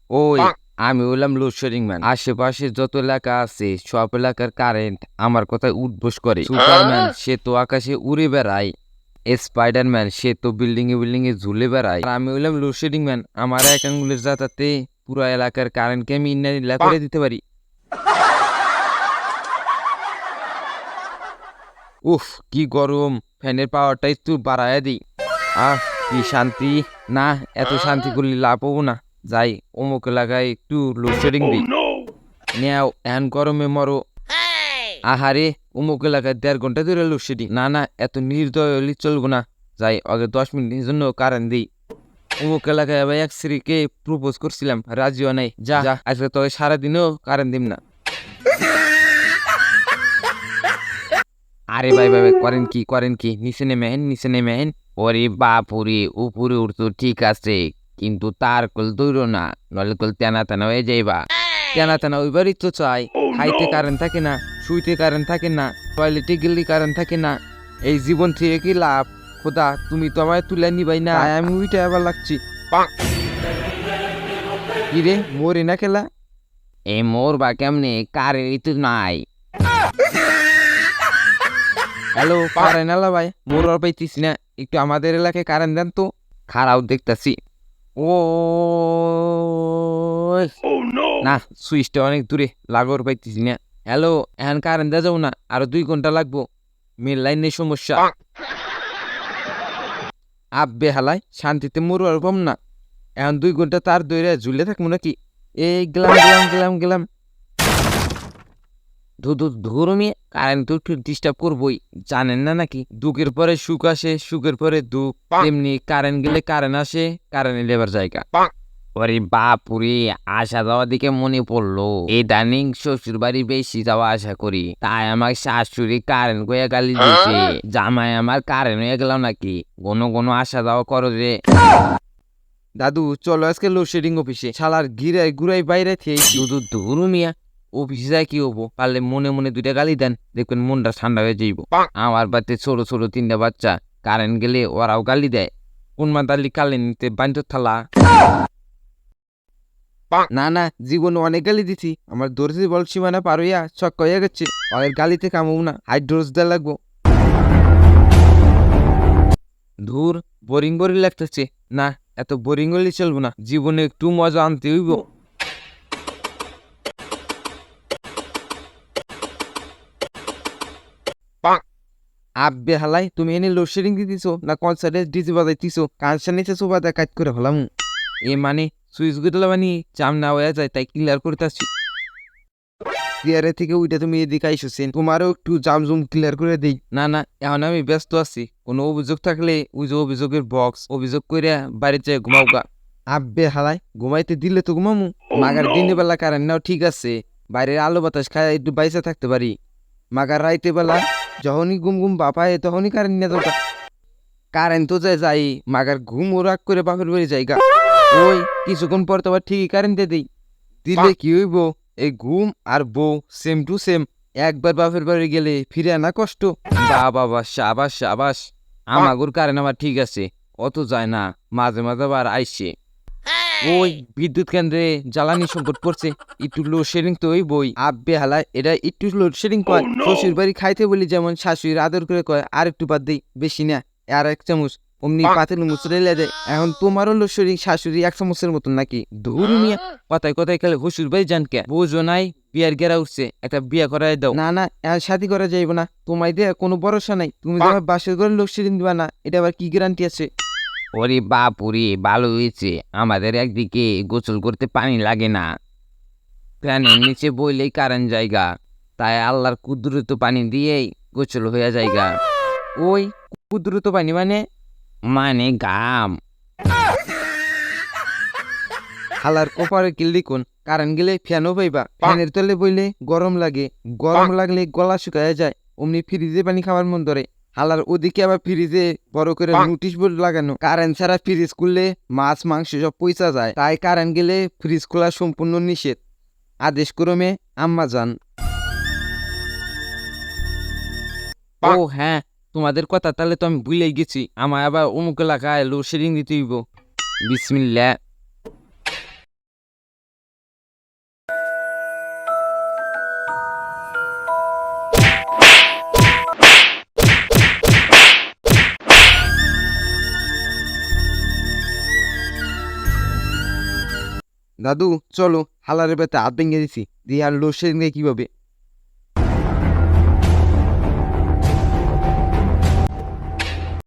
ওই আমি হলাম লোডশেডিং ম্যান। আশেপাশে যত এলাকা আছে সব এলাকার কারেন্ট আমার কথায় উঠবোস করে। সুপারম্যান সে তো আকাশে উড়ে বেড়ায়, স্পাইডারম্যান সে তো বিল্ডিং এ ঝুলে বেড়ায়। আর আমি হলাম লোডশেডিং ম্যান, আমার এক আঙ্গুলের যাতাতে পুরো এলাকার কারেন্টকে আমি ইন্না করে দিতে পারি। উফ কি গরম, ফ্যানের পাওয়ারটা একটু বাড়ায় দিই। আহ কি শান্তি। না, এত শান্তি করলে লাভ হবো না। যাই অমুক এলাকায় একটু লোডশেডিং দিই। নেও এন গরমে মরো। আহারে, অমুক এলাকায় 1.5 ঘন্টা ধরে লোডশেডিং। না না, এত নির্দয় হলে চলবো না। যাই আগে 10 মিনিটের জন্য কারেন্ট দিই। অমুক এলাকায় আবার এক স্ত্রীকে প্রপোজ করছিলাম, রাজিও নাই। যা যা, আজকে তো সারাদিনও কারেন্ট দিম না। আরে ভাই ভাই ভাই, করেন কি, নিচে নেমে হেন। ওরে বাপুরে, উপরে উঠতো ঠিক আছে, কিন্তু তার কল দৌড়ো না, নলে কল তেনা তেনা হয়ে যাইবা। তেনা তেনা ওইবারই তো চাই। খাইতে কারেন্ট থাকে না, শুইতে কারেন্ট থাকে না, টয়লেটে গেলে কারেন্ট থাকে না। এই জীবন থেকে কি লাভ? খোদা তুমি তো আমায় তুলে নিবাই না, আমি উইটা আবার লাগছি। কিরে মরে না খেলা? এ মোর বা কেমনে, কারেন্টই তো নাই। হ্যালো কারেন্ট আলা ভাই, মোর আর পাইতেছি না, একটু আমাদের এলাকায় কারেন্ট দেন তো। খারাপ দেখতাছি। ও না, সুইচটা অনেক দূরে, লাগর পাইতেছি না। হ্যালো, এখন কারেন্ট দেওয়া যাবো না, আরো 2 ঘন্টা লাগবো, মেন লাইনের সমস্যা। আব্বে হালাই, শান্তিতে মরু আর পাম না। এখন 2 ঘন্টা তার দইরা ঝুলে থাকবো নাকি? এই গেলাম। ধর্মী কারেন্ট তো একটু ডিস্টার্ব করবোই, জানেন না নাকি? দুঃখের পরে সুখ আসে, সুখের পরে দুঃখ, তেমনি কারেন্ট গেলে কারেন্ট আসে, কারেন্ট এলে এবার জায়গা। ওরে বাপুরে, আসা যাওয়া দিকে মনে পড়লো, ইদানিং শ্বশুর বাড়ি বেশি যাওয়া আশা করি, তাই আমার শাশুড়ি কারেন্ট গয়া গালি দিছে। জামাই আমার কারেন্ট হয়ে গেল নাকি, ঘন আসা যাওয়া করো রে। দাদু চলো আজকে লোডশেডিং অফিসে, শালার ঘুরাই বাইরে থেকে ধুরু মিয়া। অফিসে যায় কি হবো, পারলে মনে মনে 2টা গালি দেন, দেখবেন মনটা ঠান্ডা হয়ে যাইব। আমার বাড়িতে ছোট 3টা বাচ্চা, কারেন্ট গেলে ওরাও গালি দেয়। কোন মাতালি কালে নিতে বাঞ্চ থালা। না না, জীবনে অনেক গালি দিছি, আমার দর্জি বল সীমানা পার হইয়া ছক্কা হয়ে গেছে। ওদের গালিতে কামাবো না, হাইড্রোজ দেওয়া লাগবো। ধুর, বোরিং লাগতেছে। না, এত বোরিং হলে চলবো না, জীবনে একটু মজা আনতে হইব। আব্বে হালাই, তুমি এনে লোডশেডিং দিতেছো না কনসার্টে ডিজে বাজাইতেছো? কানসার নিচে সোফা দিয়ে কাজ করে হলাম। এ মানে সুইচ গুদলা বানি চাম না হয়ে যায়, তাই ক্লিয়ার করতেছি। ক্লিয়ারে থেকে ওইটা তুমি এদিকে আইসোছেন, তোমারও একটু জামজুম ক্লিয়ার করে দেই। না না, এখন আমি ব্যস্ত আছি, কোনো অভিযোগ থাকলে ওই যে অভিযোগের বক্স, অভিযোগ করে বাড়িতে ঘুমাও গা। আব্বে হালাই, ঘুমাইতে দিলে তো ঘুমামু। মাগার দিনের বেলা কারেন্ট নাও ঠিক আছে, বাইরের আলো বাতাস খায় একটু বাইসা থাকতে পারি। মাগার রাইতে বেলা যখনই ঘুম বাপায় তখনই কারেন্ট নিয়ে যাও। কারেন্ট তো যাই, মাগার ঘুম ও রাগ করে বাপের বাড়ি যাইগা। ওই কিছুক্ষণ পর তো আবার ঠিকই কারেন্ট দিয়ে দিই। দিলে কি হইব, এই ঘুম আর বউ সেম টু সেম। একবার বাপের বাড়ি গেলে ফিরে আনা কষ্ট। বাবা সাবাস। আমাগুর কারেন্ট আমার ঠিক আছে, অত যায় না, মাঝে আবার আইসে। ওই বিদ্যুৎ কেন্দ্রে জ্বালানি সংকট পড়ছে, একটু লোডশেডিং তো ওই বই। আব্বে হালা, এটা একটু লোডশেডিং কয়। শ্বশুর বাড়ি খাইতে বলি যেমন শাশুড়ির আদর করে কয়, আর একটু বাদ দেই, বেশি না, আর 1 চামচ, অমনি পাতিল মুচড়ে দেয়। এখন তোমারও লোডশেডিং শাশুড়ি 1 চামচের মতন নাকি? ধুর মিয়া, কথায় খেলে শ্বশুর বাড়ি যান কে? বুঝো নাই, বিয়ার গেরা উঠছে, একটা বিয়া করাই দাও। না না, শাদি করা যাইব না, তোমায় দিয়ে কোনো ভরসা নাই। তুমি তোমার বাসের ঘরে লোডশেডিং দিবা না, এটা আবার কি গ্যারান্টি আছে? ওরে বাপুরে, ভালো হয়েছে, আমাদের একদিকে গোসল করতে পানি লাগে না, ফ্যানের নিচে বইলেই কারেন্ট জায়গা, তাই আল্লাহর কুদরত পানি দিয়েই গোসল হইয়া জায়গা। ওই কুদরত পানি মানে মানে গাম। হালার কপারে কিল্লি কোন, কারেন্ট গেলে ফ্যানও পাইবা, ফ্যানের তলে বইলে গরম লাগে, গরম লাগলে গলা শুকায় যায়, অমনি ফ্রিজে পানি খাওয়ার মন ধরে। হালার ওদিকে আবার ফ্রিজে বড় করে নোটিশ বোর্ড লাগানো, কারেন্ট ছাড়া ফ্রিজ খুললে মাছ মাংস সব পয়সা যায়, তাই কারেন্ট গেলে ফ্রিজ খোলা সম্পূর্ণ নিষেধ। আদেশ ক্রমে আম্মা যান। ও হ্যাঁ, তোমাদের কথা তাহলে তো আমি ভুলেই গেছি, আমার আবার অমুক এলাকায় লোডশেডিং দিতে হইব। বিসমিল্লাহ। দাদু চলো হালারের বেতে হাত ভেঙে দিছি দিয়ে আর লোডশেডিং দিয়ে কিভাবে